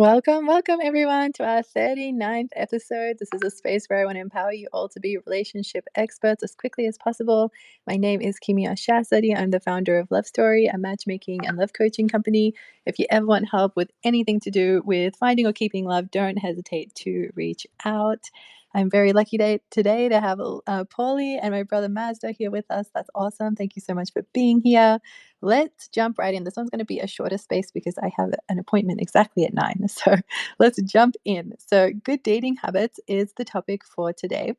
Welcome everyone to our 39th episode. This is a space where I want to empower you all to be relationship experts as quickly as possible. My name is Kimia Shahzadi. I'm the founder of Love Story, a matchmaking and love coaching company. If you ever want help with anything to do with finding or keeping love, don't hesitate to reach out. I'm very lucky today to have Paulie and my brother Mazda here with us. That's awesome. Thank you so much for being here. Let's jump right in. This one's going to be a shorter space because I have an appointment exactly at 9. So let's jump in. So, good dating habits is the topic for today.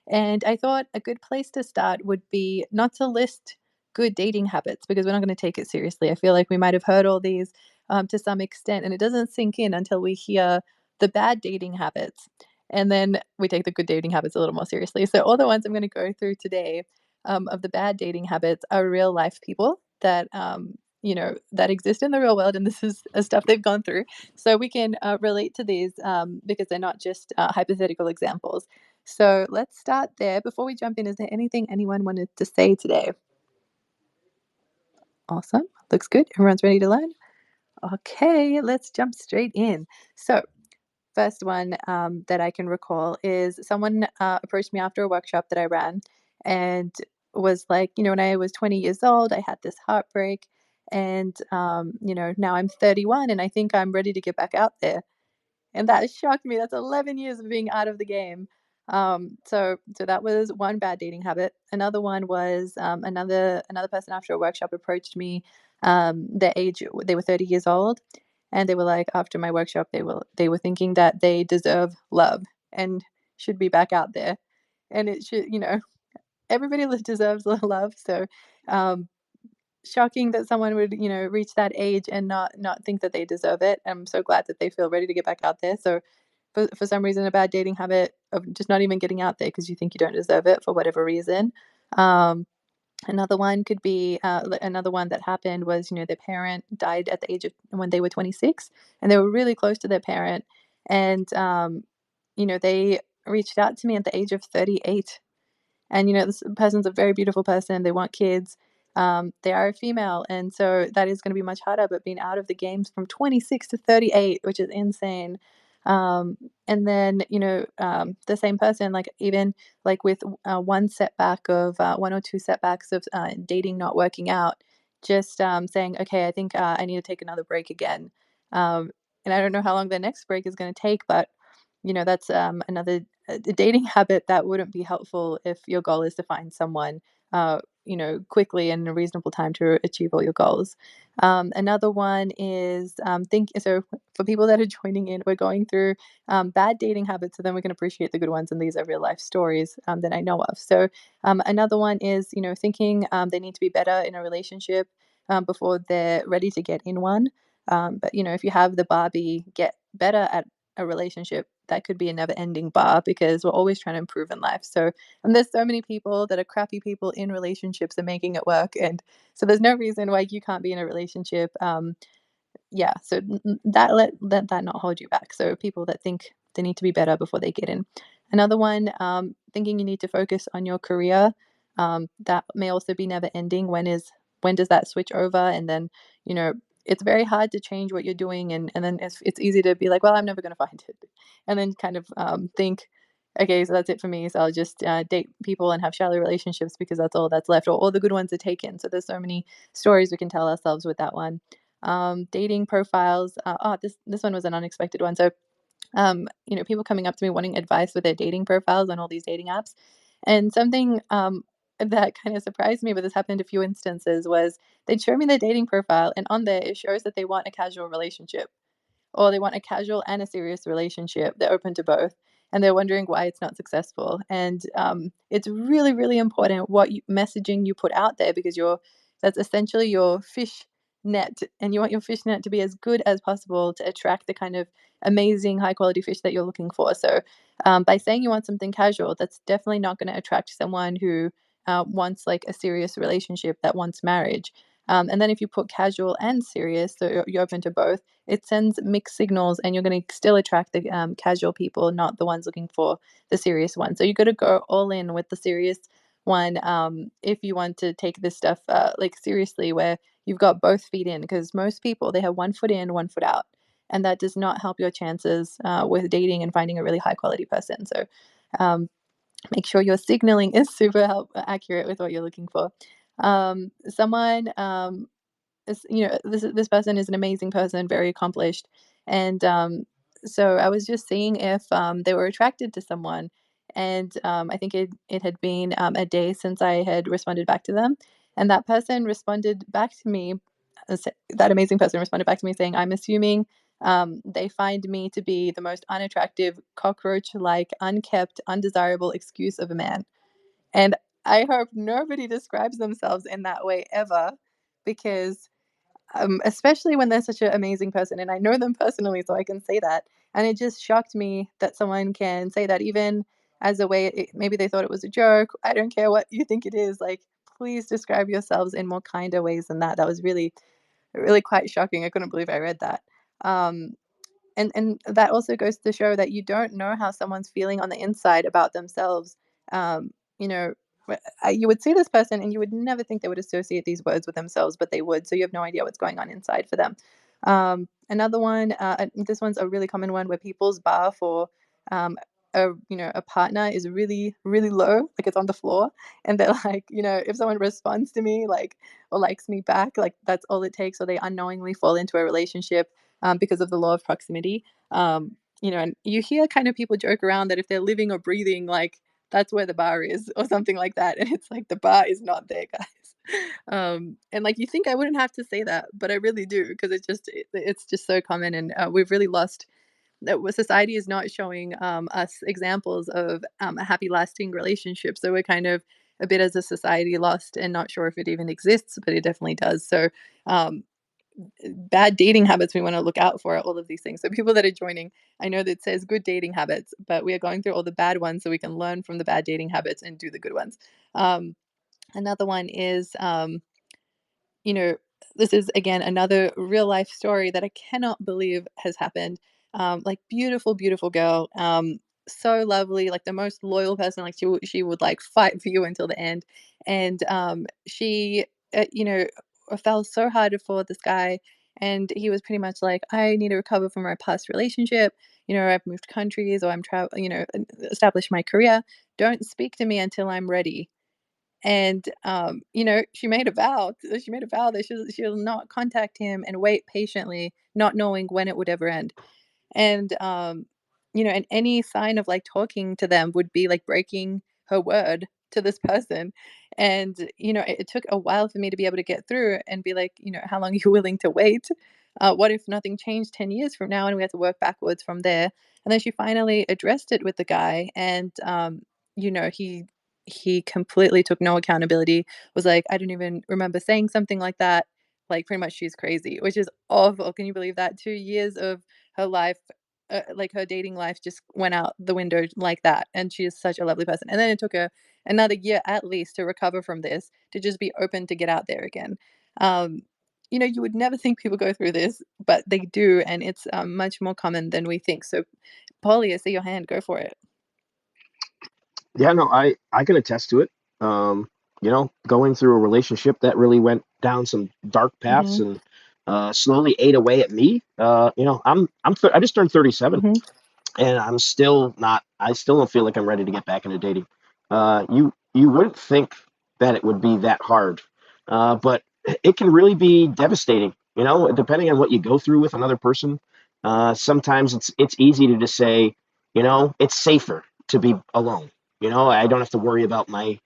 And I thought a good place to start would be not to list good dating habits because we're not going to take it seriously. I feel like we might have heard all these to some extent, and it doesn't sink in until we hear the bad dating habits. And then we take the good dating habits a little more seriously. So, all the ones I'm going to go through today of the bad dating habits are real life people that that exist in the real world, and this is stuff they've gone through, so we can relate to these because they're not just hypothetical examples. So let's start there. Before we jump in, is there anything anyone wanted to say today? Awesome, looks good. Everyone's ready to learn. Okay, let's jump straight in. So first one that I can recall is someone approached me after a workshop that I ran and was like, when I was 20 years old, I had this heartbreak. And, now I'm 31 and I think I'm ready to get back out there. And that shocked me. That's 11 years of being out of the game. So that was one bad dating habit. Another one was another person after a workshop approached me. Their age, they were 30 years old, and they were like, after my workshop, they were thinking that they deserve love and should be back out there, and it should, everybody deserves love. So um, shocking that someone would reach that age and not think that they deserve it. I'm so glad that they feel ready to get back out there. So for some reason, a bad dating habit of just not even getting out there because you think you don't deserve it for whatever reason. um, Another one could be another one that happened was, their parent died at the age of when they were 26, and they were really close to their parent, and they reached out to me at the age of 38. And this person's a very beautiful person. They want kids. They are a female, and so that is going to be much harder. But being out of the games from 26 to 38, which is insane. And then the same person, like even like with one setback of one or two setbacks of dating not working out, just saying, okay, I think I need to take another break again. And I don't know how long the next break is going to take, but that's another dating habit that wouldn't be helpful if your goal is to find someone quickly and in a reasonable time to achieve all your goals. Another one is think so for people that are joining in, we're going through bad dating habits, so then we can appreciate the good ones, and these are real life stories that I know of. So another one is thinking they need to be better in a relationship before they're ready to get in one. But if you have the Barbie get better at a relationship, that could be a never ending bar because we're always trying to improve in life. So, and there's so many people that are crappy people in relationships and making it work. And so there's no reason why you can't be in a relationship. Yeah. So let that not hold you back. So people that think they need to be better before they get in. Another one, thinking you need to focus on your career. That may also be never ending. When does that switch over? And then, it's very hard to change what you're doing, and then it's easy to be like, well, I'm never going to find it, and then kind of think, okay, so that's it for me. So I'll just date people and have shallow relationships because that's all that's left, or all the good ones are taken. So there's so many stories we can tell ourselves with that one. Dating profiles. This one was an unexpected one. So people coming up to me wanting advice with their dating profiles on all these dating apps. And something that kind of surprised me, but this happened a few instances, was they'd show me their dating profile, and on there it shows that they want a casual relationship, or they want a casual and a serious relationship. They're open to both, and they're wondering why it's not successful. And it's really, really important what messaging you put out there, because that's essentially your fish net, and you want your fish net to be as good as possible to attract the kind of amazing, high quality fish that you're looking for. So, by saying you want something casual, that's definitely not going to attract someone who wants like a serious relationship, that wants marriage. And then if you put casual and serious, so you're open to both, it sends mixed signals, and you're going to still attract the casual people, not the ones looking for the serious one. So you got to go all in with the serious one if you want to take this stuff like seriously, where you've got both feet in, because most people, they have one foot in, one foot out. and that does not help your chances with dating and finding a really high quality person. So make sure your signaling is super accurate with what you're looking for. Someone this person is an amazing person, very accomplished, and so I was just seeing if they were attracted to someone, and I think it had been a day since I had responded back to them, and that person responded back to me. That amazing person responded back to me saying, "I'm assuming they find me to be the most unattractive, cockroach-like, unkept, undesirable excuse of a man." And I hope nobody describes themselves in that way ever, because especially when they're such an amazing person, and I know them personally, so I can say that. And it just shocked me that someone can say that, even as a way. Maybe they thought it was a joke. I don't care what you think it is. Like, please describe yourselves in more kinder ways than that. That was really, really quite shocking. I couldn't believe I read that. Um, and that also goes to show that you don't know how someone's feeling on the inside about themselves. Um, you know, you would see this person and you would never think they would associate these words with themselves, but they would. So you have no idea what's going on inside for them. Another one, this one's a really common one, where people's bar for a partner is really, really low, like it's on the floor, and they're like, if someone responds to me, like, or likes me back, like that's all it takes, or they unknowingly fall into a relationship because of the law of proximity. And you hear kind of people joke around that if they're living or breathing, like that's where the bar is, or something like that. And it's like the bar is not there, guys. And like, you think I wouldn't have to say that, but I really do, because it's just so common, and we've really lost that. Society is not showing us examples of a happy, lasting relationship. So we're kind of a bit, as a society, lost and not sure if it even exists, but it definitely does. So um, bad dating habits we want to look out for are all of these things. So people that are joining, I know that it says good dating habits, but we are going through all the bad ones so we can learn from the bad dating habits and do the good ones. Um, Another one is you know, this is again another real life story that I cannot believe has happened. Like, beautiful, beautiful girl. So lovely, like the most loyal person. Like, she would like fight for you until the end. And she, fell so hard for this guy. And he was pretty much like, I need to recover from our past relationship. I've moved countries, or I'm travel, established my career. Don't speak to me until I'm ready. And she made a vow. She made a vow that she'll not contact him and wait patiently, not knowing when it would ever end. And and any sign of like talking to them would be like breaking her word to this person. And it took a while for me to be able to get through and be like, how long are you willing to wait? What if nothing changed 10 years from now, and we had to work backwards from there? And then she finally addressed it with the guy, and he completely took no accountability. Was like, I don't even remember saying something like that. Like, pretty much, she's crazy, which is awful. Can you believe that? 2 years of her life, like her dating life, just went out the window like that. And she is such a lovely person. And then it took her another year at least to recover from this, to just be open to get out there again. Um, you would never think people go through this, but they do, and it's much more common than we think. So, Polly, I see your hand. Go for it. Yeah, no, I can attest to it. Um, going through a relationship that really went down some dark paths Mm-hmm. and slowly ate away at me. I just turned 37, Mm-hmm. and I still don't feel like I'm ready to get back into dating. You wouldn't think that it would be that hard, but it can really be devastating. Depending on what you go through with another person. Sometimes it's easy to just say, it's safer to be alone. I don't have to worry about my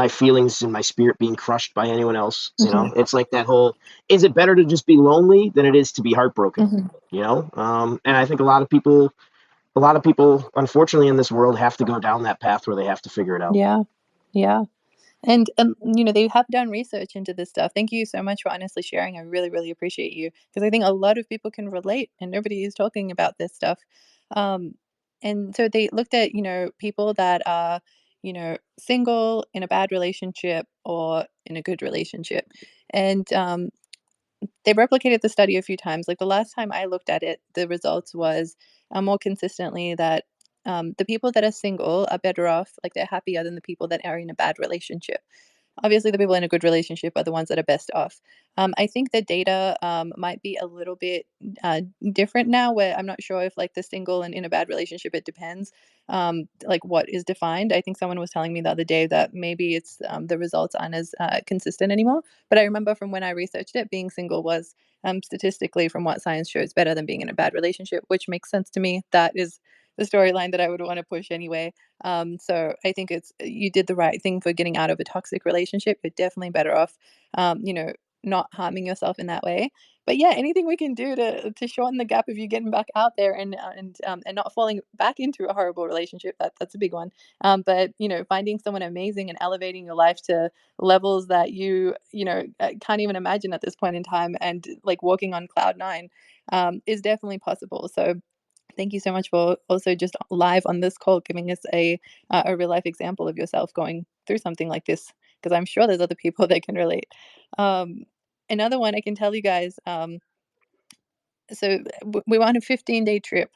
feelings and my spirit being crushed by anyone else. Mm-hmm. It's like that whole, is it better to just be lonely than it is to be heartbroken? Mm-hmm. And I think a lot of people, unfortunately, in this world have to go down that path where they have to figure it out. Yeah. Yeah. And they have done research into this stuff. Thank you so much for honestly sharing. I really, really appreciate you, because I think a lot of people can relate, and nobody is talking about this stuff. Um, and so they looked at people that are single, in a bad relationship, or in a good relationship, and they replicated the study a few times. Like, the last time I looked at it, the results was more consistently that the people that are single are better off, like they're happier than the people that are in a bad relationship. Obviously, the people in a good relationship are the ones that are best off. I think the data might be a little bit uh, different now, where I'm not sure if like the single and in a bad relationship, it depends like what is defined. I think someone was telling me the other day that maybe it's the results aren't as consistent anymore. But I remember from when I researched it, being single was statistically, from what science shows, better than being in a bad relationship, which makes sense to me. That is the storyline that I would want to push anyway. So I think it's you did the right thing for getting out of a toxic relationship. You're definitely better off, you know, not harming yourself in that way. But yeah, anything we can do to shorten the gap of you getting back out there and not falling back into a horrible relationship, that's a big one. But you know, finding someone amazing and elevating your life to levels that you can't even imagine at this point in time, and like walking on cloud nine, is definitely possible. So thank you so much for also just live on this call giving us a real life example of yourself going through something like this, because I'm sure there's other people that can relate. Um, Another one I can tell you guys. We went on a 15-day trip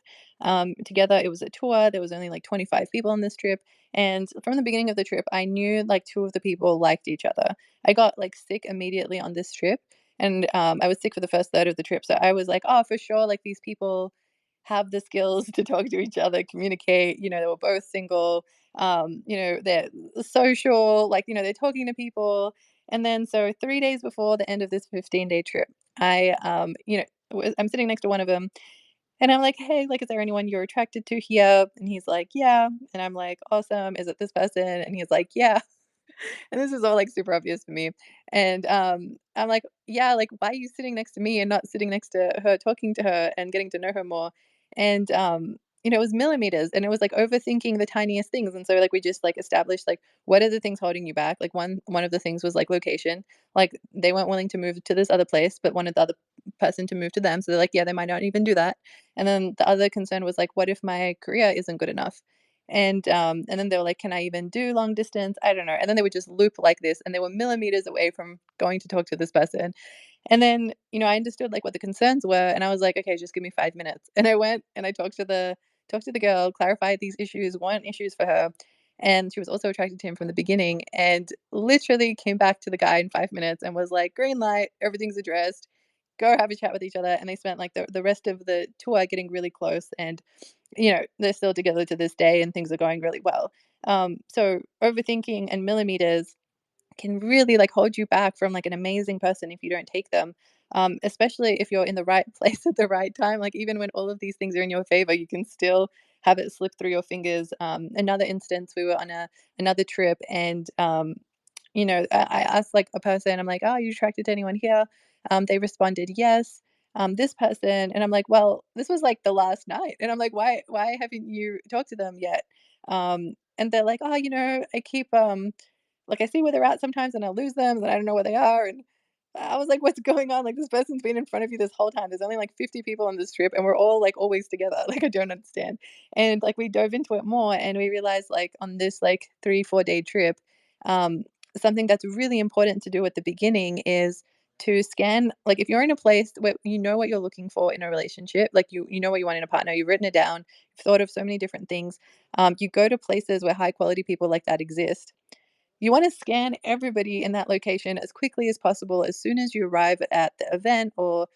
together. It was a tour. There was only like 25 people on this trip, and from the beginning of the trip, I knew like two of the people liked each other. I got like sick immediately on this trip, and I was sick for the first third of the trip. So I was like, oh, for sure, like these people have the skills to talk to each other, communicate. You know, they were both single. They're social. Like, they're talking to people. And then, so 3 days before the end of this 15-day trip, I'm sitting next to one of them, and I'm like, "Hey, like, is there anyone you're attracted to here?" And he's like, "Yeah." And I'm like, "Awesome. Is it this person?" And he's like, "Yeah." And this is all, like, super obvious to me. And, I'm like, "Yeah, like, why are you sitting next to me and not sitting next to her, talking to her and getting to know her more?" And, it was millimeters, and it was, like, overthinking the tiniest things. And so, like, we just, like, established, like, what are the things holding you back? Like, one of the things was, like, location. Like, they weren't willing to move to this other place, but wanted the other person to move to them. So they're like, "Yeah, they might not even do that." And then the other concern was, like, "What if my career isn't good enough?" And then they were like, "Can I even do long distance?" I don't know. And then they would just loop like this, and they were millimeters away from going to talk to this person. And then, I understood like what the concerns were, and I was like, "Okay, just give me 5 minutes." And I went and I talked to the girl, clarified these issues weren't issues for her, and she was also attracted to him from the beginning, and literally came back to the guy in 5 minutes and was like, "Green light, everything's addressed. Go have a chat with each other." And they spent like the rest of the tour getting really close, and they're still together to this day and things are going really well. So overthinking and millimeters can really like hold you back from like an amazing person if you don't take them. Especially if you're in the right place at the right time. Like even when all of these things are in your favor, you can still have it slip through your fingers. Another instance, we were on another trip, and I asked like a person, I'm like, "Oh, are you attracted to anyone here?" They responded, "Yes." This person, and I'm like, "Well, this was like the last night," and I'm like, "Why haven't you talked to them yet?" And they're like, "Oh, I keep like I see where they're at sometimes, and I lose them, and I don't know where they are." And I was like, "What's going on? Like this person's been in front of you this whole time. There's only like 50 people on this trip, and we're all like always together." Like I don't understand. And like we dove into it more, and we realized like on this like 3-4 day trip, um, something that's really important to do at the beginning is to scan. Like if you're in a place where you know what you're looking for in a relationship, like you know what you want in a partner, you've written it down, you've thought of so many different things. You go to places where high quality people like that exist. You want to scan everybody in that location as quickly as possible as soon as you arrive at the event or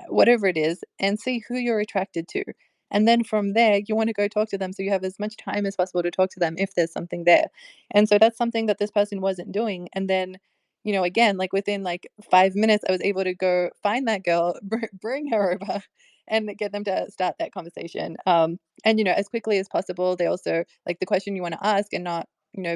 whatever it is, and see who you're attracted to. And then from there, you want to go talk to them so you have as much time as possible to talk to them if there's something there. And so that's something that this person wasn't doing. And then, again, like within like 5 minutes, I was able to go find that girl, bring her over, and get them to start that conversation. And as quickly as possible. They also like the question you want to ask, and not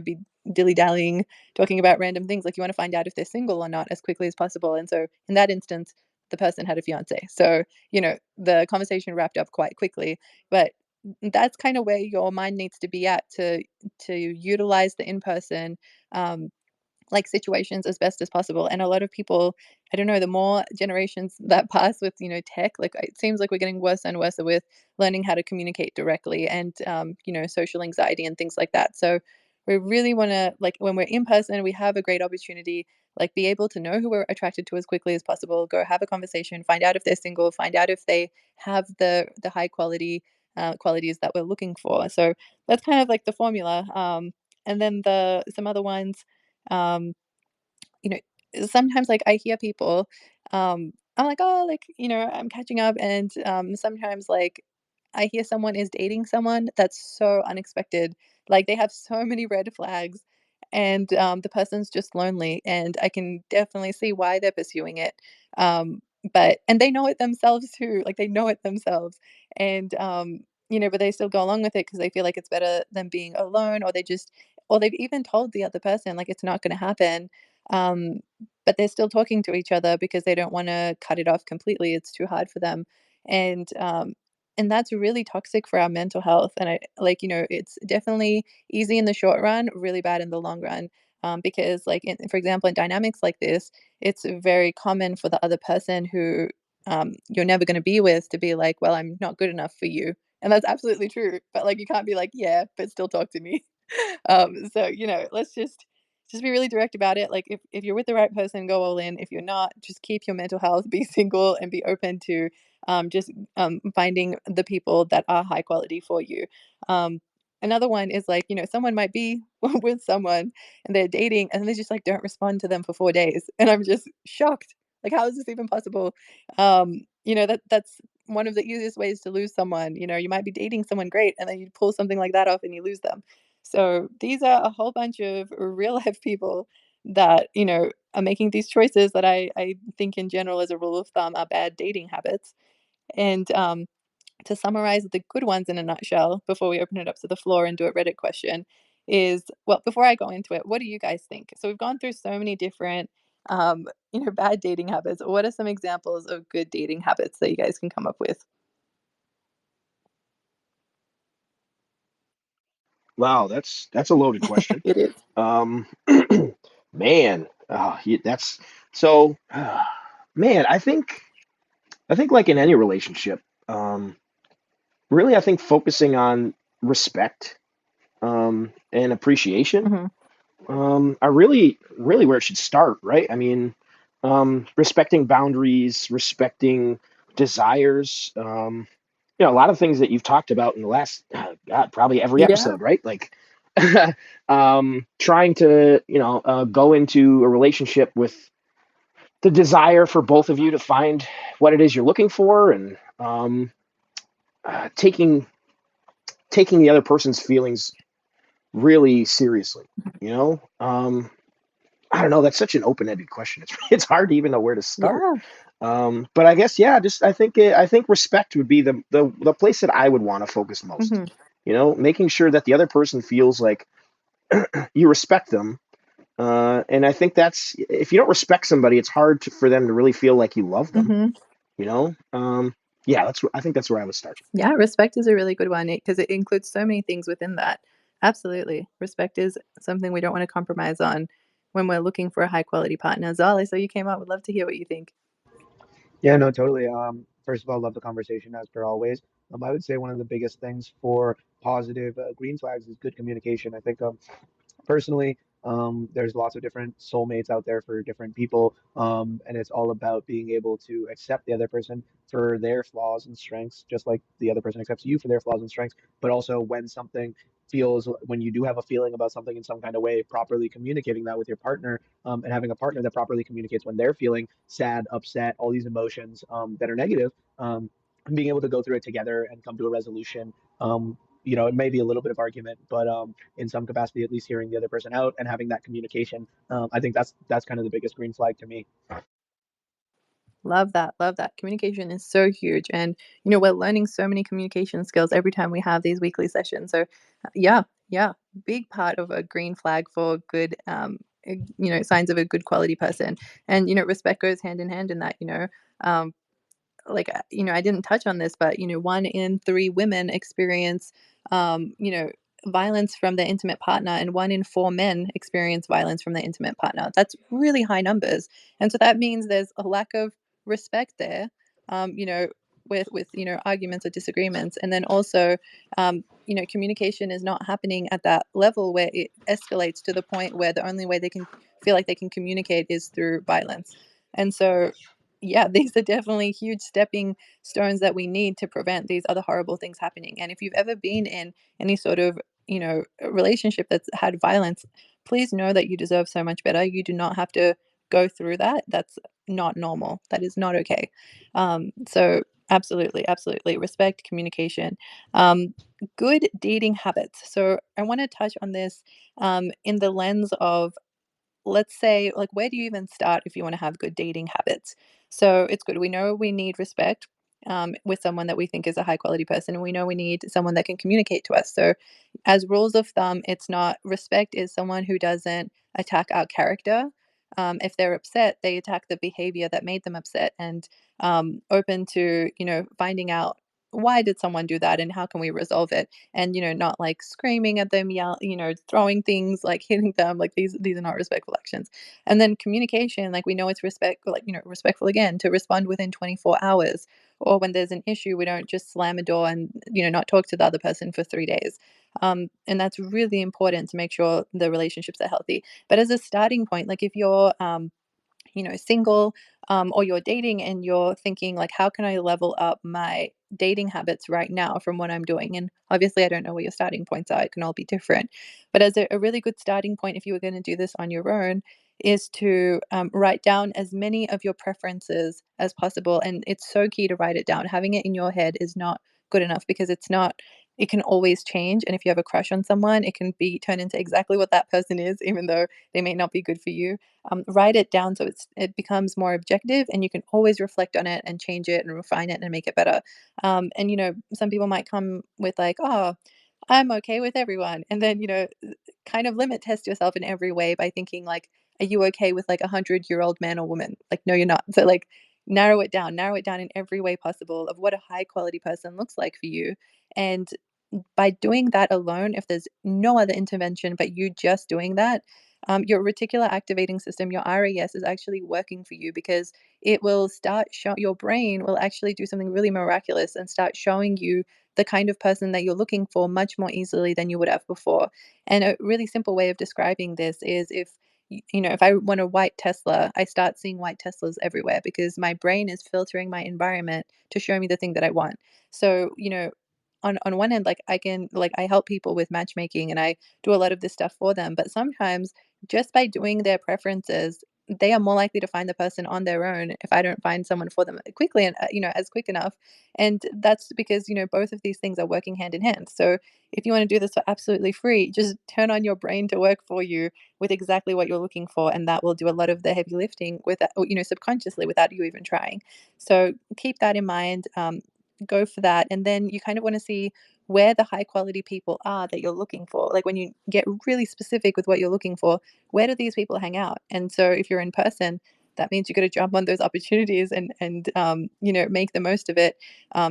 be dilly dallying, talking about random things. Like you want to find out if they're single or not as quickly as possible. And so in that instance, the person had a fiance. So, the conversation wrapped up quite quickly. But that's kind of where your mind needs to be at to utilize the in-person like situations as best as possible. And a lot of people, I don't know, the more generations that pass with, tech, like it seems like we're getting worse and worse with learning how to communicate directly, and, social anxiety and things like that. So we really want to, like, when we're in person, we have a great opportunity, like, be able to know who we're attracted to as quickly as possible, go have a conversation, find out if they're single, find out if they have the high quality qualities that we're looking for. So that's kind of like the formula. And then some other ones. Um, you know, sometimes, like, I hear people, I'm like, "Oh, like, I'm catching up," and, sometimes, like, I hear someone is dating someone that's so unexpected, like, they have so many red flags, and, the person's just lonely, and I can definitely see why they're pursuing it, and they know it themselves too, like, they know it themselves, and, but they still go along with it because they feel like it's better than being alone, or they've even told the other person, like, it's not gonna happen, um, but they're still talking to each other because they don't wanna cut it off completely, it's too hard for them, and, um, and that's really toxic for our mental health, and it's definitely easy in the short run, really bad in the long run, because, like, for example, in dynamics like this, it's very common for the other person who, you're never gonna be with to be like, "Well, I'm not good enough for you," and that's absolutely true, but, like, you can't be like, "Yeah, but still talk to me." Let's just be really direct about it. Like if you're with the right person, go all in. If you're not, just keep your mental health, be single, and be open to just finding the people that are high quality for you. Um, Another one is like, someone might be with someone and they're dating and they just like don't respond to them for 4 days. And I'm just shocked. Like, how is this even possible? That's one of the easiest ways to lose someone. You might be dating someone great and then you pull something like that off and you lose them. So these are a whole bunch of real life people that, are making these choices that I think in general as a rule of thumb are bad dating habits. And to summarize the good ones in a nutshell before we open it up to the floor and do a Reddit question is, well, before I go into it, what do you guys think? So we've gone through so many different bad dating habits. What are some examples of good dating habits that you guys can come up with? Wow, that's a loaded question. It is. Um, man, that's so. Man, I think like in any relationship, really, I think focusing on respect and appreciation Mhm. are really where it should start, right? I mean, respecting boundaries, respecting desires. A lot of things that you've talked about in the last, God, probably every Yeah. episode, right? Like, trying to, go into a relationship with the desire for both of you to find what it is you're looking for, and taking the other person's feelings really seriously. You know, I don't know. That's such an open-ended question. It's hard to even know where to start. Yeah. But I guess, yeah, just I think respect would be the place that I would want to focus most. Mhm. Making sure that the other person feels like you respect them. And I think that's if you don't respect somebody, it's hard for them to really feel like you love them. Mhm. You know, yeah, I think that's where I would start. Yeah, respect is a really good one because it includes so many things within that. Absolutely. Respect is something we don't want to compromise on when we're looking for a high quality partner. Zali, so you came up, would love to hear what you think. Yeah, no, totally. First of all, love the conversation as per always. I would say one of the biggest things for positive green flags is good communication. I think personally, there's lots of different soulmates out there for different people, and it's all about being able to accept the other person for their flaws and strengths, just like the other person accepts you for their flaws and strengths. But also, when you do have a feeling about something in some kind of way, properly communicating that with your partner, and having a partner that properly communicates when they're feeling sad, upset, all these emotions that are negative. And being able to go through it together and come to a resolution. It may be a little bit of argument, but in some capacity, at least hearing the other person out and having that communication. I think that's kind of the biggest green flag to me. Love that. Love that. Communication is so huge. And, we're learning so many communication skills every time we have these weekly sessions. So, yeah, yeah, big part of a green flag for good, signs of a good quality person. And, respect goes hand in hand in that, um, I didn't touch on this, but, 1 in 3 women experience, violence from their intimate partner, and 1 in 4 men experience violence from their intimate partner. That's really high numbers. And so that means there's a lack of respect there, um, you know, with arguments or disagreements. And then also, communication is not happening at that level where it escalates to the point where the only way they can feel like they can communicate is through violence. And so, yeah, these are definitely huge stepping stones that we need to prevent these other horrible things happening. And if you've ever been in any sort of, a relationship that's had violence, please know that you deserve so much better. You do not have to go through that, that's not normal. That is not okay. So absolutely, absolutely respect, communication, um, good dating habits. So I want to touch on this in the lens of, let's say, like, where do you even start if you want to have good dating habits? So it's good. We know we need respect with someone that we think is a high quality person, and we know we need someone that can communicate to us. So, as rules of thumb, it's not respect is someone who doesn't attack our character. If they're upset, they attack the behavior that made them upset, and open to finding out why did someone do that and how can we resolve it, and not like screaming at them, yell, throwing things, like hitting them, like these are not respectful actions. And then communication, like we know it's respect, like respectful again, to respond within 24 hours, or when there's an issue we don't just slam a door and not talk to the other person for 3 days. And that's really important to make sure the relationships are healthy. But as a starting point, like if you're single, or you're dating and you're thinking like, how can I level up my dating habits right now from what I'm doing? And obviously, I don't know where your starting points are. It can all be different. But as a really good starting point, if you were going to do this on your own, is to write down as many of your preferences as possible. And it's so key to write it down. Having it in your head is not good enough, because it's not. It can always change. And if you have a crush on someone, it can be turned into exactly what that person is, even though they may not be good for you. Write it down so it becomes more objective, and you can always reflect on it and change it and refine it and make it better. And some people might come with like, oh, I'm okay with everyone, and then kind of limit test yourself in every way by thinking like, are you okay with like 100-year-old man or woman? Like, no, you're not. So like, narrow it down in every way possible of what a high quality person looks like for you. And by doing that alone, if there's no other intervention but you just doing that, your reticular activating system, your RAS, is actually working for you, because it will start show your brain will actually do something really miraculous and start showing you the kind of person that you're looking for much more easily than you would have before. And a really simple way of describing this is, if I want a white Tesla, I start seeing white Teslas everywhere, because my brain is filtering my environment to show me the thing that I want. So, on one end, like I help people with matchmaking and I do a lot of this stuff for them, but sometimes just by doing their preferences, they are more likely to find the person on their own if I don't find someone for them quickly, and as quick enough. And that's because both of these things are working hand in hand. So if you want to do this for absolutely free, just turn on your brain to work for you with exactly what you're looking for, and that will do a lot of the heavy lifting with subconsciously, without you even trying. So keep that in mind. Go for that, and then you kind of want to see where the high quality people are that you're looking for. Like when you get really specific with what you're looking for, where do these people hang out? And so if you're in person, that means you got to jump on those opportunities and make the most of it.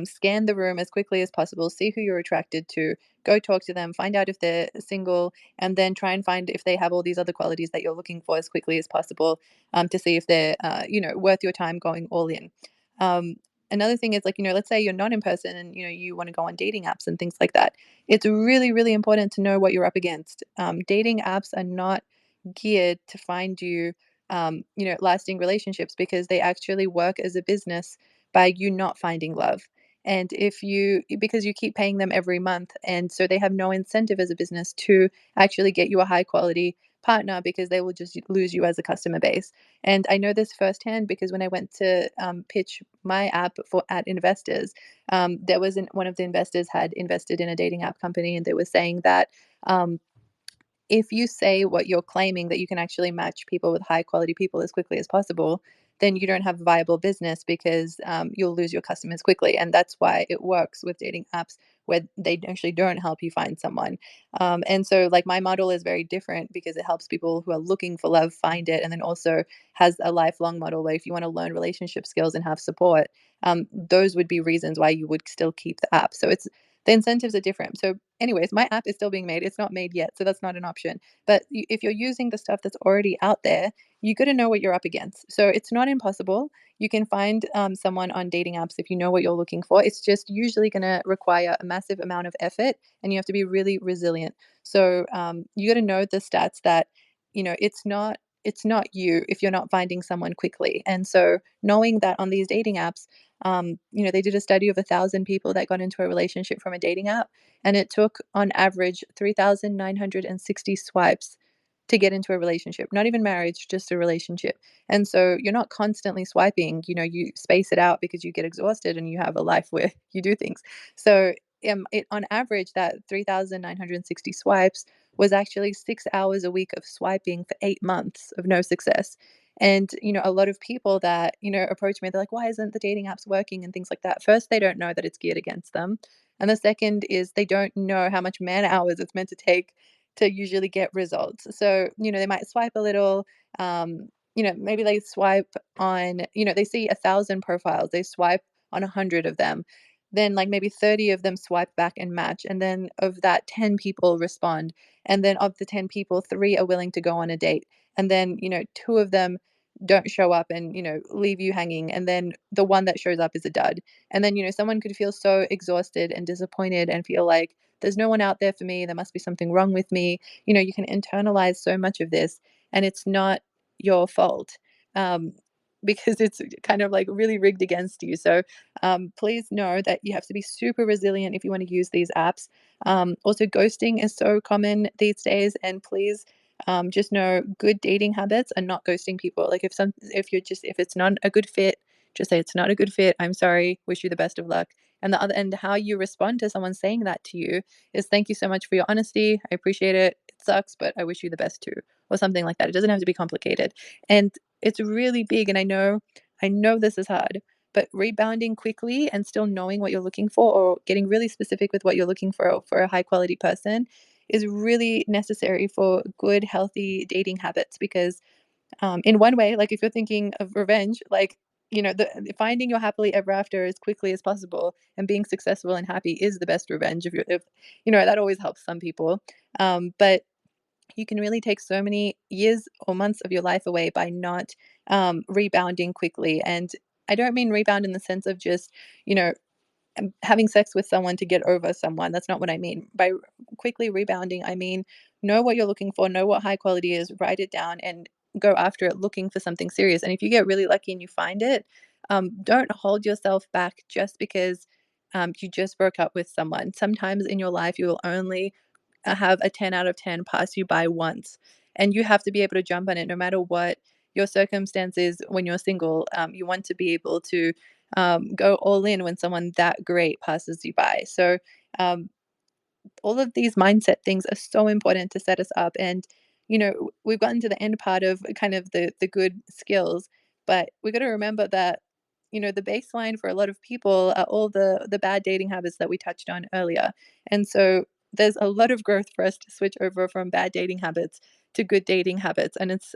Scan the room as quickly as possible, see who you're attracted to, go talk to them, find out if they're single, and then try and find if they have all these other qualities that you're looking for as quickly as possible, to see if they're worth your time going all in. um, Another thing is, like, let's say you're not in person and you want to go on dating apps and things like that. It's really, really important to know what you're up against. Dating apps are not geared to find you lasting relationships, because they actually work as a business by you not finding love. And if you because you keep paying them every month, and so they have no incentive as a business to actually get you a high quality partner, because they will just lose you as a customer base. And I know this firsthand, because when I went to pitch my app for at investors, there was one of the investors had invested in a dating app company, and they were saying that um, if you say what you're claiming, that you can actually match people with high quality people as quickly as possible, then you don't have a viable business, because you'll lose your customers quickly. And that's why it works with dating apps, where they actually don't help you find someone. And so, like, my model is very different, because it helps people who are looking for love find it. And then also has a lifelong model where if you want to learn relationship skills and have support, those would be reasons why you would still keep the app. So it's the incentives are different. So anyways, my app is still being made. It's not made yet, so that's not an option. But if you're using the stuff that's already out there, you got to know what you're up against. So it's not impossible. You can find someone on dating apps if you know what you're looking for. It's just usually going to require a massive amount of effort, and you have to be really resilient. So you got to know the stats that it's not you if you're not finding someone quickly. And so knowing that on these dating apps, they did a study of 1,000 people that got into a relationship from a dating app, and it took on average 3,960 swipes to get into a relationship, not even marriage, just a relationship. And so you're not constantly swiping, you space it out because you get exhausted and you have a life where you do things. So on average, that 3,960 swipes was actually 6 hours a week of swiping for 8 months of no success. And, a lot of people that, approach me, they're like, why isn't the dating apps working and things like that? First, they don't know that it's geared against them. And the second is they don't know how much man hours it's meant to take to usually get results. So, they might swipe a little, maybe they swipe on, they see 1,000 profiles, they swipe on 100 of them. Then, like, maybe 30 of them swipe back and match. And then of that, 10 people respond. And then of the 10 people, three are willing to go on a date. And then, two of them don't show up and, leave you hanging. And then the one that shows up is a dud. And then, someone could feel so exhausted and disappointed and feel like there's no one out there for me. There must be something wrong with me. You can internalize so much of this, and it's not your fault. Because it's kind of like really rigged against you. So please know that you have to be super resilient if you want to use these apps. Also, ghosting is so common these days, and please just know good dating habits are not ghosting people. Like if it's not a good fit, just say it's not a good fit. I'm sorry. Wish you the best of luck. And how you respond to someone saying that to you is thank you so much for your honesty. I appreciate it. It sucks, but I wish you the best too, or something like that. It doesn't have to be complicated. And it's really big. And I know this is hard, but rebounding quickly and still knowing what you're looking for, or getting really specific with what you're looking for a high quality person, is really necessary for good, healthy dating habits. Because in one way, like if you're thinking of revenge, like, the finding your happily ever after as quickly as possible and being successful and happy is the best revenge. If that always helps some people. But you can really take so many years or months of your life away by not rebounding quickly. And I don't mean rebound in the sense of just, having sex with someone to get over someone. That's not what I mean. By quickly rebounding, I mean know what you're looking for, know what high quality is, write it down, and go after it looking for something serious. And if you get really lucky and you find it, don't hold yourself back just because you just broke up with someone. Sometimes in your life, you will only have a 10 out of 10 pass you by once. And you have to be able to jump on it no matter what your circumstances when you're single. You want to be able to go all in when someone that great passes you by. So, all of these mindset things are so important to set us up. And, we've gotten to the end part of kind of the good skills, but we got to remember that, the baseline for a lot of people are all the bad dating habits that we touched on earlier. And so there's a lot of growth for us to switch over from bad dating habits to good dating habits. And it's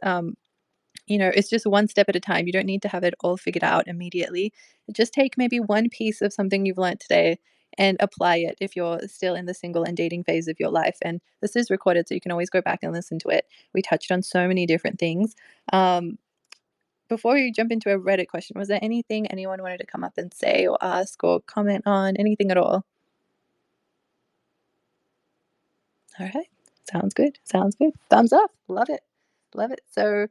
just one step at a time. You don't need to have it all figured out immediately. Just take maybe one piece of something you've learned today and apply it if you're still in the single and dating phase of your life. And this is recorded, so you can always go back and listen to it. We touched on so many different things. Before we jump into a Reddit question, was there anything anyone wanted to come up and say or ask or comment on? Anything at all? All right. Sounds good. Sounds good. Thumbs up. Love it. Love it. So,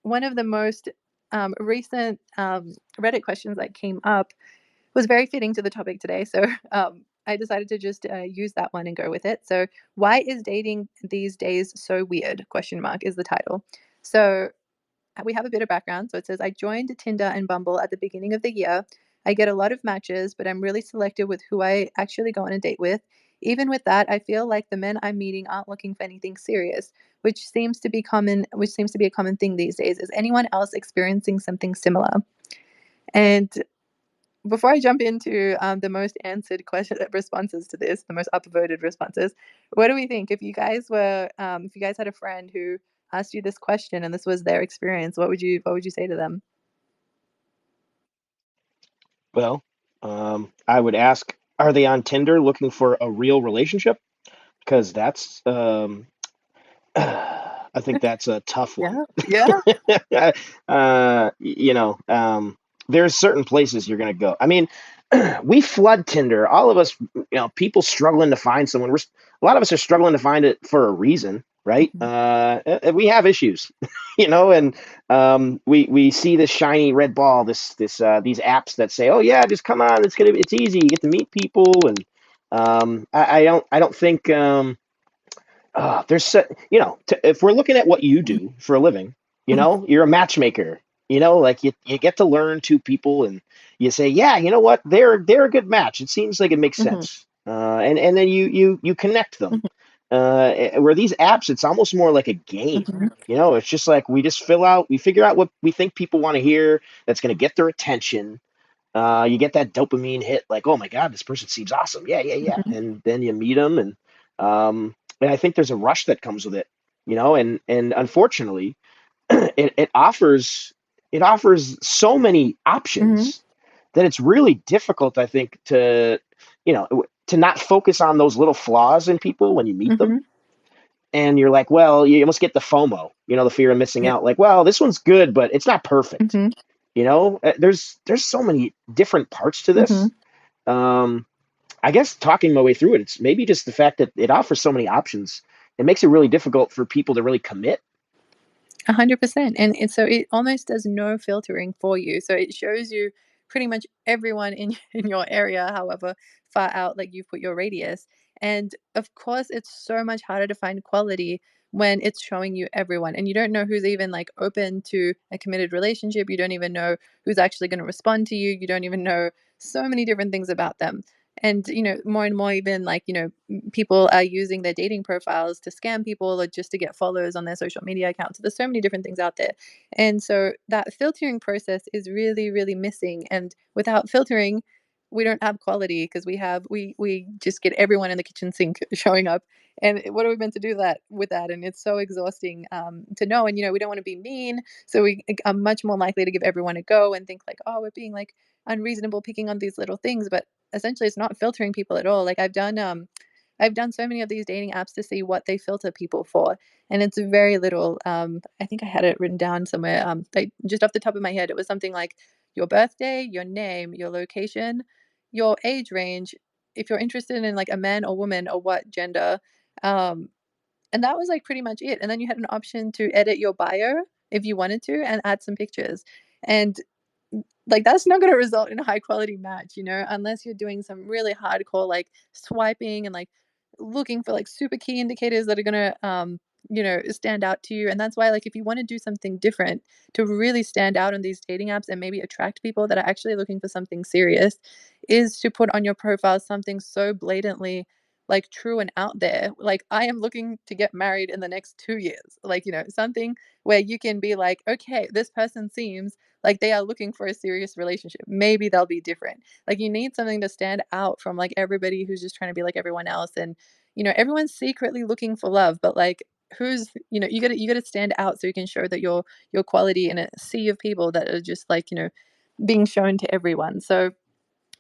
one of the most recent Reddit questions that came up was very fitting to the topic today. So, I decided to just use that one and go with it. So, why is dating these days so weird? Question mark is the title. So, we have a bit of background. So it says, I joined Tinder and Bumble at the beginning of the year. I get a lot of matches, but I'm really selective with who I actually go on a date with. Even with that, I feel like the men I'm meeting aren't looking for anything serious, which seems to be a common thing these days. Is anyone else experiencing something similar? And before I jump into the most answered responses to this, the most upvoted responses, what do we think? If you guys had a friend who asked you this question and this was their experience, what would you say to them? Well, I would ask, are they on Tinder looking for a real relationship? Because that's, I think that's a tough one. Yeah. There's certain places you're going to go. I mean, we flood Tinder. All of us, people struggling to find someone. A lot of us are struggling to find it for a reason, right? Mhm. We have issues, and we see this shiny red ball, these apps that say, oh yeah, just come on, it's easy. You get to meet people, and I don't think if we're looking at what you do for a living, Mhm, you're a matchmaker. Like you get to learn two people, and you say, yeah, you know what, they're a good match. It seems like it makes mhm, sense, and then you connect them. mhm, Where these apps, it's almost more like a game. mhm, It's just like we figure out what we think people want to hear that's going to get their attention. You get that dopamine hit, like, oh my god, this person seems awesome. Yeah, yeah, yeah. mhm, And then you meet them, and I think there's a rush that comes with it. And unfortunately, it offers so many mhm, options that it's really difficult, I think, to not focus on those little flaws in people when you meet them. mhm. And you're like, well, you almost get the FOMO, the fear of missing Yeah. out. Like, well, this one's good, but it's not perfect. Mhm, There's so many different parts to mhm. this. Um, I guess talking my way through it, it's maybe just the fact that it offers so many options. It makes it really difficult for people to really commit. 100%. And so it almost does no filtering for you. So it shows you pretty much everyone in in your area, however far out like you've put your radius. And of course, it's so much harder to find quality when it's showing you everyone and you don't know who's even like open to a committed relationship. You don't even know who's actually going to respond to you. You don't even know so many different things about them. And more and more, even like people are using their dating profiles to scam people or just to get followers on their social media accounts. There's so many different things out there. And so that filtering process is really, really missing. And without filtering, we don't have quality because we just get everyone in the kitchen sink showing up. And what are we meant to do that with that? And it's so exhausting to know. And we don't want to be mean, so we are much more likely to give everyone a go and think like, oh, we're being like unreasonable picking on these little things. But essentially it's not filtering people at all. Like I've done so many of these dating apps to see what they filter people for, and it's very little. I think I had it written down somewhere. Just off the top of my head, it was something like your birthday, your name, your location, your age range, if you're interested in like a man or woman or what gender, um, and that was like pretty much it. And then you had an option to edit your bio if you wanted to and add some pictures. And like that's not going to result in a high quality match, unless you're doing some really hardcore like swiping and like looking for like super key indicators that are going to stand out to you. And that's why like if you want to do something different to really stand out on these dating apps and maybe attract people that are actually looking for something serious, is to put on your profile something so blatantly like true and out there, like I am looking to get married in the next 2 years, like something where you can be like, okay, this person seems like they are looking for a serious relationship. Maybe they'll be different. Like you need something to stand out from like everybody who's just trying to be like everyone else. And everyone's secretly looking for love, but like who's you got to stand out so you can show that your quality in a sea of people that are just like being shown to everyone. So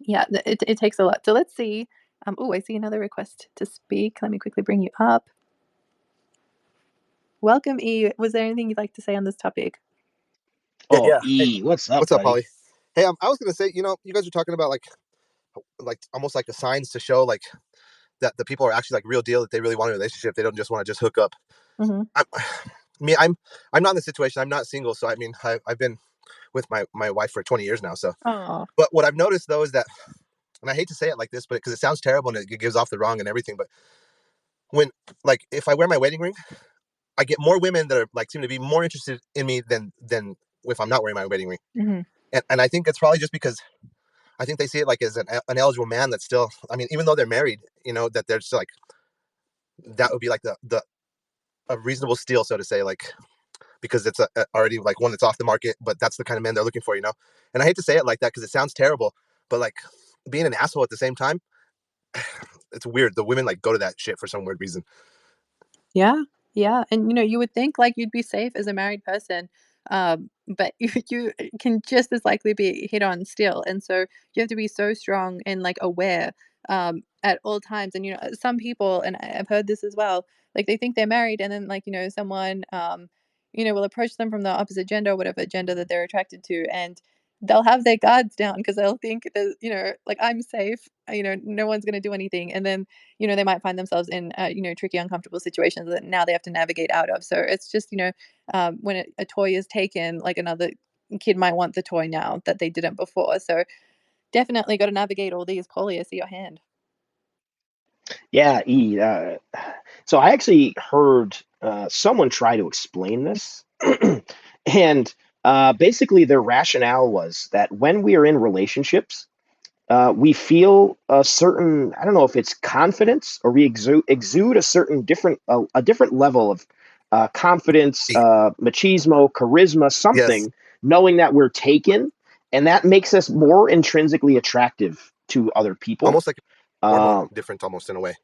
yeah, it takes a lot. So let's see. Oh, I see another request to speak. Let me quickly bring you up. Welcome, E. Was there anything you'd like to say on this topic? Yeah, Oh, yeah. Hey, E, what's up, what's up, buddy? Holly? Hey, I was gonna say, you guys are talking about like almost like the signs to show like that the people are actually like real deal, that they really want a relationship. They don't just want to just hook up. Mm-hmm. I'm, me, I'm not in the situation. I'm not single, so I mean, I've been with my wife for 20 years now. So, Oh. but what I've noticed though is that, and I hate to say it like this, but because it sounds terrible and it gives off the wrong and everything, but when like if I wear my wedding ring, I get more women that are like seem to be more interested in me than if I'm not wearing my wedding ring. Mm-hmm. And I think it's probably just because I think they see it like as an eligible man that's still, I mean, even though they're married, that they're still like, that would be like the a reasonable steal, so to say, like, because it's already like one that's off the market, but that's the kind of man they're looking for. And I hate to say it like that because it sounds terrible, but like being an asshole at the same time, it's weird. The women like go to that shit for some weird reason. Yeah, yeah, and, you would think, like, you'd be safe as a married person, but you can just as likely be hit on still, and so you have to be so strong and, like, aware, at all times, and, some people, and I've heard this as well, like, they think they're married, and then, like, someone, will approach them from the opposite gender, whatever gender that they're attracted to, and they'll have their guards down because 'cause they'll think that, like, "I'm safe, no one's gonna do anything," and then they might find themselves in, tricky, uncomfortable situations that now they have to navigate out of. So it's just, when a toy is taken, like another kid might want the toy now that they didn't before. So definitely got to navigate all these. Polly, I see your hand. Yeah, E. So I actually heard someone try to explain this, and basically their rationale was that when we are in relationships, we feel a certain, I don't know if it's confidence, or we exude a certain a different level of confidence, machismo, charisma, Yes, something, knowing that we're taken, and that makes us more intrinsically attractive to other people. almost like hormone Um, different, almost in a way.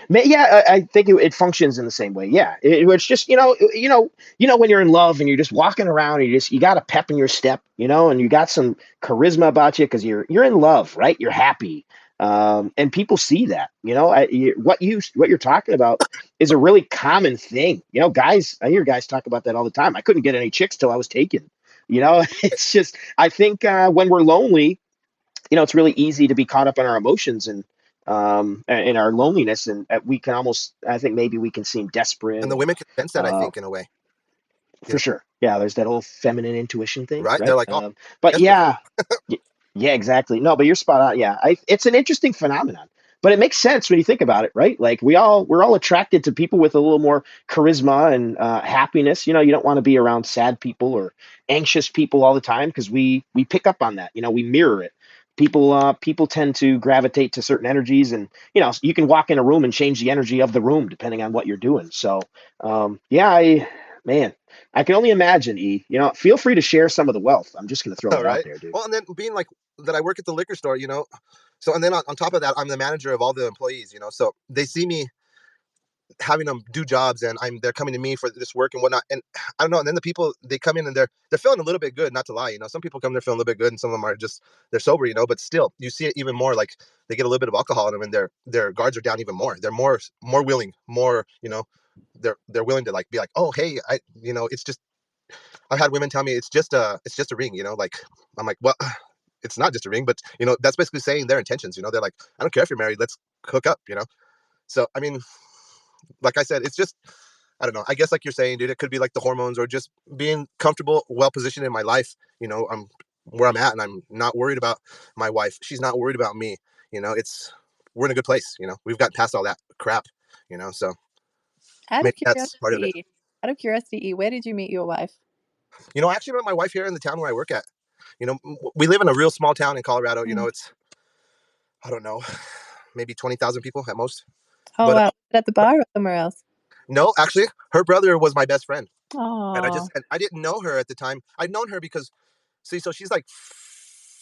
yeah, I think it functions in the same way. Yeah, it's just when you're in love and you're just walking around, and you got a pep in your step, and you got some charisma about you because you're in love, right? You're happy, and people see that. What you're talking about is a really common thing. Guys, I hear guys talk about that all the time. I couldn't get any chicks till I was taken. It's just I think when we're lonely, it's really easy to be caught up in our emotions and in our loneliness, and we can almost, I think maybe we can seem desperate, And the or women can sense that, I think, in a way, you for know, sure, yeah, there's that whole feminine intuition thing, right? They're right? like, oh, But desperate. yeah, yeah, exactly. No, but you're spot on. Yeah, it's an interesting phenomenon, but it makes sense when you think about it, right? Like we're all attracted to people with a little more charisma and happiness. You don't want to be around sad people or anxious people all the time, because we pick up on that. We mirror it. People tend to gravitate to certain energies, and you can walk in a room and change the energy of the room depending on what you're doing. So yeah, man, I can only imagine. Feel free to share some of the wealth. I'm just gonna throw All that out right. there, dude. Well, and then being like that, I work at the liquor store, so, and then on top of that, I'm the manager of all the employees, so they see me having them do jobs, and they're coming to me for this work and whatnot. And I don't know. And then the people, they come in and they're feeling a little bit good, not to lie. Some people come, they're feeling a little bit good, and some of them are just, they're sober, but still you see it even more, like they get a little bit of alcohol in them, and their guards are down even more. They're more willing, more, they're willing to like be like, oh, hey, it's just, I've had women tell me it's just a ring, like I'm like, well, it's not just a ring, but that's basically saying their intentions. They're like, I don't care if you're married, let's hook up. So I mean, like I said, it's just, I don't know. I guess like you're saying, dude, it could be like the hormones, or just being comfortable, well positioned in my life. I'm where I'm at, and I'm not worried about my wife. She's not worried about me. It's, we're in a good place. We've gotten past all that crap. So Out of maybe that's part of it. curiosity, where did you meet your wife? I actually met my wife here in the town where I work at. We live in a real small town in Colorado. Mm. It's, I don't know, maybe 20,000 people at most. Oh, But wow. Was it at the bar or somewhere else? no, actually, her brother was my best friend. And Oh. I didn't know her at the time. I'd known her because, see, so she's like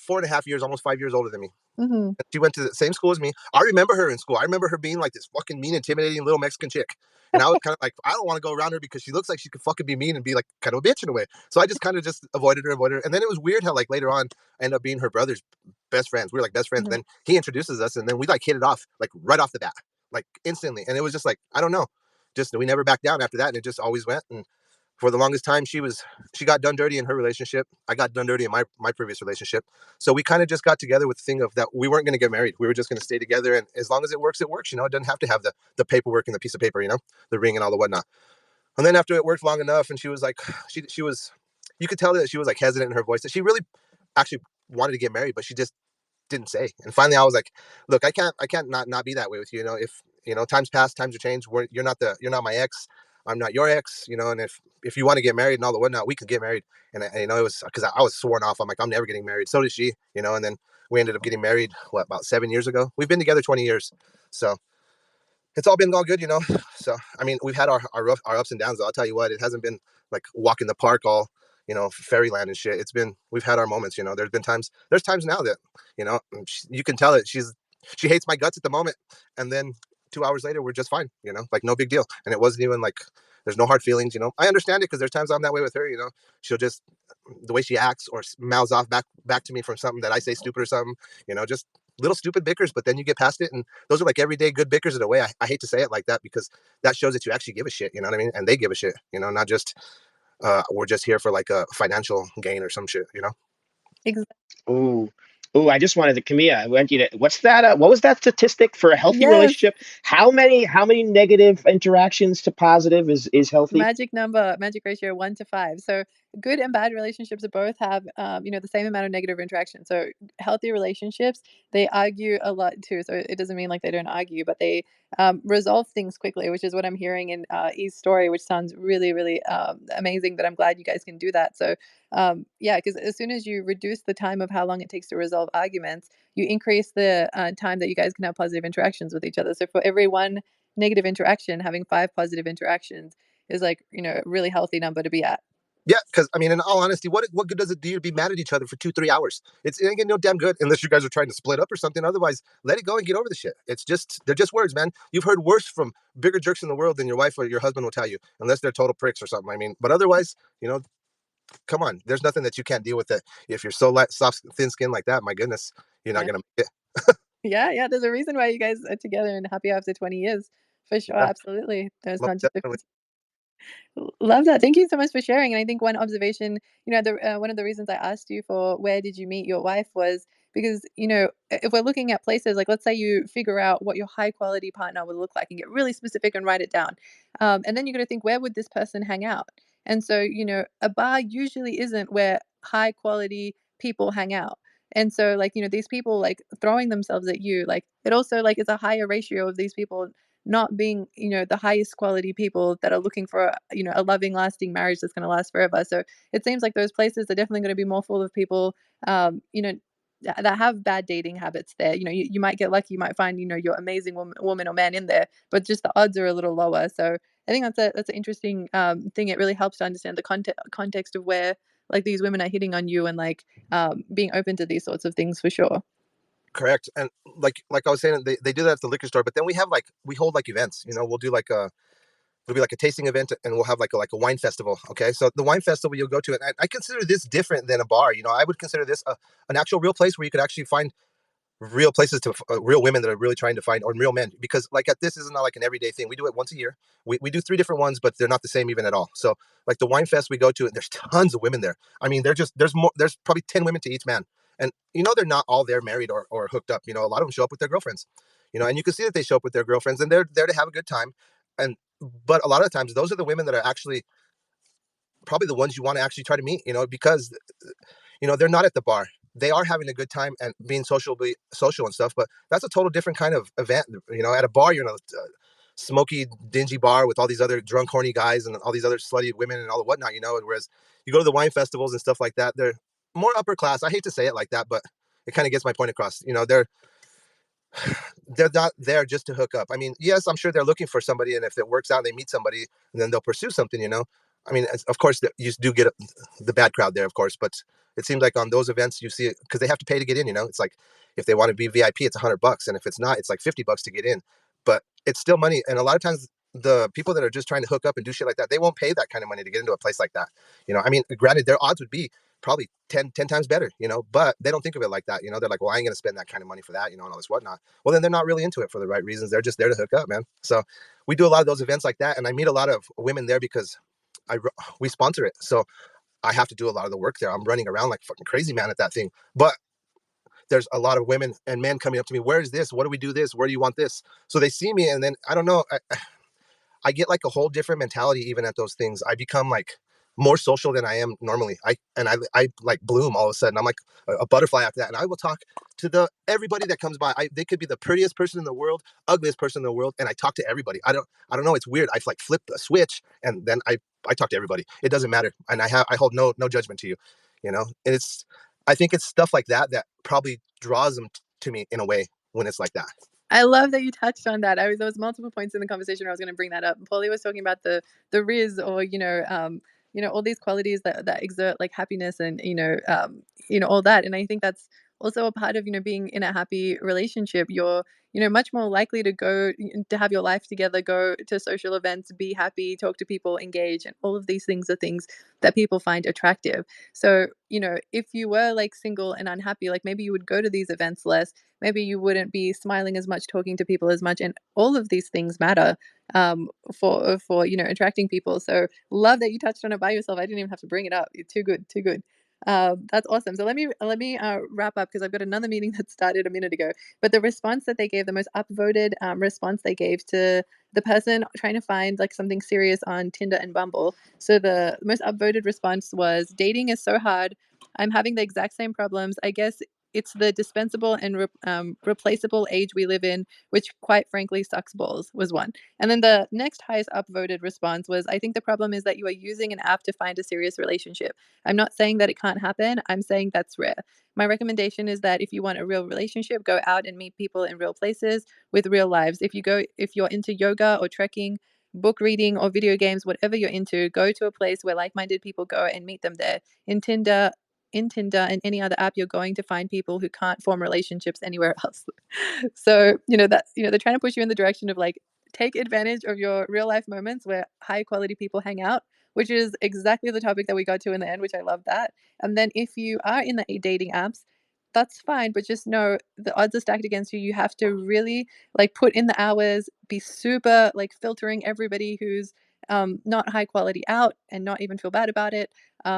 4.5 years, almost 5 years older than me. Mm-hmm. And she went to the same school as me. I remember her in school. I remember her being like this fucking mean, intimidating little Mexican chick. And I was kind of like, I don't want to go around her because she looks like she could fucking be mean and be like kind of a bitch in a way. So I just kind of just avoided her. And then it was weird how like later on I ended up being her brother's best friends. We were like best friends. And Mm-hmm. then he introduces us, and then we like hit it off like right off the bat, like instantly. And it was just like, I don't know. Just we never backed down after that. And it just always went. And for the longest time, she got done dirty in her relationship. I got done dirty in my previous relationship. So we kind of just got together with the thing of that we weren't going to get married. We were just going to stay together, and as long as it works, it works. It doesn't have to have the paperwork and the piece of paper, the ring and all the whatnot. And then after it worked long enough, and she was like, she was, you could tell that she was like hesitant in her voice, that she really actually wanted to get married, but she just didn't say. And finally, I was like, look, I can't not be that way with you. If times pass, times are changed. You're not my ex. I'm not your ex. And if you want to get married and all the whatnot, we could get married. And it was because I was sworn off. I'm like, I'm never getting married. So did she. And then we ended up getting married. What, about 7 years ago? We've been together 20 years. So it's all been all good. So I mean, we've had our ups and downs. Though. I'll tell you what, it hasn't been like walk in the park all fairyland and shit. We've had our moments. There's times now that you can tell that she hates my guts at the moment, and then 2 hours later we're just fine. Like no big deal, and it wasn't even like there's no hard feelings. I understand it because there's times I'm that way with her. She'll just the way she acts or mouths off back to me from something that I say stupid or something. Just little stupid bickers, but then you get past it, and those are like everyday good bickers in a way. I hate to say it like that because that shows that you actually give a shit. You know what I mean? And they give a shit. Not just we're just here for like a financial gain or some shit. Exactly. Ooh, ooh! I just wanted to, Camilla. I want you to. What's that? What was that statistic for a healthy Yes. relationship? How many negative interactions to positive is healthy? Magic ratio 1 to 5. So good and bad relationships both have, the same amount of negative interaction. So healthy relationships, they argue a lot too. So it doesn't mean like they don't argue, but they resolve things quickly, which is what I'm hearing in E's story, which sounds really, really amazing. But I'm glad you guys can do that. So yeah, because as soon as you reduce the time of how long it takes to resolve arguments, you increase the time that you guys can have positive interactions with each other. So for every one negative interaction, having 5 positive interactions is like, a really healthy number to be at. Yeah, because I mean, in all honesty, what good does it do to be mad at each other for 2-3 hours? It ain't getting no damn good unless you guys are trying to split up or something. Otherwise, let it go and get over the shit. They're just words, man. You've heard worse from bigger jerks in the world than your wife or your husband will tell you, unless they're total pricks or something. I mean, but otherwise, come on. There's nothing that you can't deal with it. If you're so soft, thin skin like that, my goodness, you're not Yeah. gonna make it. Yeah, there's a reason why you guys are together and happy after 20 years. For sure, Yeah, absolutely. There's most not just a definitely. love that. Thank you so much for sharing. And I think one observation, one of the reasons I asked you for where did you meet your wife was because, if we're looking at places, like let's say you figure out what your high quality partner would look like and get really specific and write it down. And then you're going to think, where would this person hang out? And so, a bar usually isn't where high quality people hang out. And so, like, these people like throwing themselves at you, like it also like is a higher ratio of these people not being, the highest quality people that are looking for, a loving, lasting marriage that's going to last forever. So it seems like those places are definitely going to be more full of people, that have bad dating habits there. You might get lucky, you might find, your amazing woman or man in there, but just the odds are a little lower. So I think that's an interesting thing. It really helps to understand the context of where like these women are hitting on you and like being open to these sorts of things for sure. Correct. And like I was saying, they do that at the liquor store, but then we hold like events. We'll do like it'll be like a tasting event, and we'll have like a wine festival. Okay, so the wine festival you'll go to, and I consider this different than a bar. I would consider this an actual real place where you could actually find real places to real women that are really trying to find, or real men, because like at this is not like an everyday thing. We do it once a year. We do 3 different ones, but they're not the same even at all. So like the wine fest we go to, and there's tons of women there. I mean, there's probably 10 women to each man, and they're not all there married or hooked up. A lot of them show up with their girlfriends. And you can see that they show up with their girlfriends, and they're there to have a good time. And but a lot of times those are the women that are actually probably the ones you want to actually try to meet, because they're not at the bar. They are having a good time and being social and stuff, but that's a total different kind of event. At a bar, you're in a smoky, dingy bar with all these other drunk, horny guys and all these other slutty women and all the whatnot. Whereas you go to the wine festivals and stuff like that, they're more upper class. I hate to say it like that, but it kind of gets my point across. They're not there just to hook up. I mean, yes, I'm sure they're looking for somebody, and if it works out, they meet somebody, and then they'll pursue something. I mean, of course, you do get the bad crowd there, of course, but it seems like on those events you see it because they have to pay to get in. It's like if they want to be VIP, it's $100, and if it's not, it's like $50 to get in. But it's still money, and a lot of times the people that are just trying to hook up and do shit like that, they won't pay that kind of money to get into a place like that. I mean, granted, their odds would be probably 10 times better, but they don't think of it like that. They're like, well, I ain't gonna spend that kind of money for that, and all this whatnot. Well, then they're not really into it for the right reasons. They're just there to hook up, man. So we do a lot of those events like that, and I meet a lot of women there because we sponsor it. So I have to do a lot of the work there. I'm running around like fucking crazy man at that thing. But there's a lot of women and men coming up to me. Where is this? What do we do this? Where do you want this? So they see me, and then I don't know. I get like a whole different mentality even at those things. I become like more social than I am normally. I like bloom all of a sudden. I'm like a butterfly after that, and I will talk to everybody that comes by. They could be the prettiest person in the world, ugliest person in the world, and I talk to everybody. I don't know. It's weird. I like flip a switch, and then I talk to everybody. It doesn't matter, and I hold no judgment to you, And I think it's stuff like that that probably draws them to me in a way when it's like that. I love that you touched on that. There was multiple points in the conversation where I was going to bring that up. Paulie was talking about the riz, or all these qualities that exert like happiness and all that. And I think that's also a part of being in a happy relationship. You're much more likely to go to have your life together, go to social events, be happy, talk to people, engage, and all of these things are things that people find attractive. So if you were like single and unhappy, like maybe you would go to these events less, maybe you wouldn't be smiling as much, talking to people as much, and all of these things matter for attracting people. So love that you touched on it by yourself. I didn't even have to bring it up. It's too good, too good. That's awesome. So let me wrap up because I've got another meeting that started a minute ago. But the response that they gave, the most upvoted response they gave to the person trying to find like something serious on Tinder and Bumble. So the most upvoted response was, "Dating is so hard. I'm having the exact same problems. I guess it's the dispensable and replaceable age we live in, which quite frankly sucks balls," was one. And then the next highest upvoted response was, "I think the problem is that you are using an app to find a serious relationship. I'm not saying that it can't happen. I'm saying that's rare. My recommendation is that if you want a real relationship, go out and meet people in real places with real lives. If you're into yoga or trekking, book reading or video games, whatever you're into, go to a place where like-minded people go and meet them there. In Tinder and any other app, you're going to find people who can't form relationships anywhere else." So, they're trying to push you in the direction of like, take advantage of your real life moments where high quality people hang out, which is exactly the topic that we got to in the end, which I love that. And then if you are in the dating apps, that's fine, but just know the odds are stacked against you. You have to really like put in the hours, be super like filtering everybody who's not high quality out and not even feel bad about it,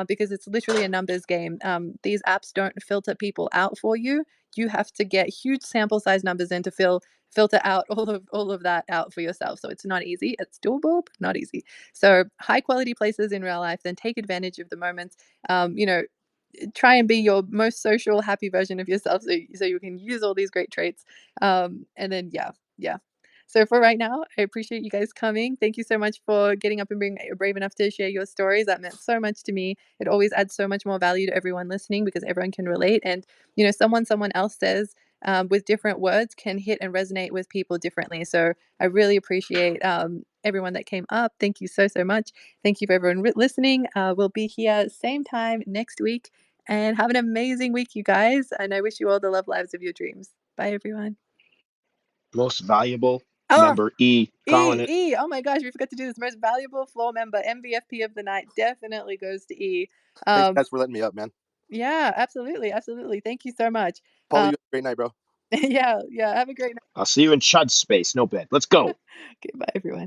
because it's literally a numbers game. These apps don't filter people out for you. You have to get huge sample size numbers in to filter out all of that out for yourself. So it's not easy. It's doable, but not easy. So high quality places in real life, then take advantage of the moments. Try and be your most social, happy version of yourself, so you can use all these great traits. And then yeah. So for right now, I appreciate you guys coming. Thank you so much for getting up and being brave enough to share your stories. That meant so much to me. It always adds so much more value to everyone listening because everyone can relate. And someone else says with different words can hit and resonate with people differently. So I really appreciate everyone that came up. Thank you so much. Thank you for everyone listening. We'll be here same time next week. And have an amazing week, you guys. And I wish you all the love lives of your dreams. Bye, everyone. Most valuable Oh, member, E, calling it. E. Oh my gosh, we forgot to do this. Most valuable floor member, MVFP of the night, definitely goes to E. Thanks guys for letting me up, man. Yeah, absolutely. Thank you so much. Paulo, you have a great night, bro. Yeah. Have a great night. I'll see you in Chud's space. No bed. Let's go. Okay, bye, everyone.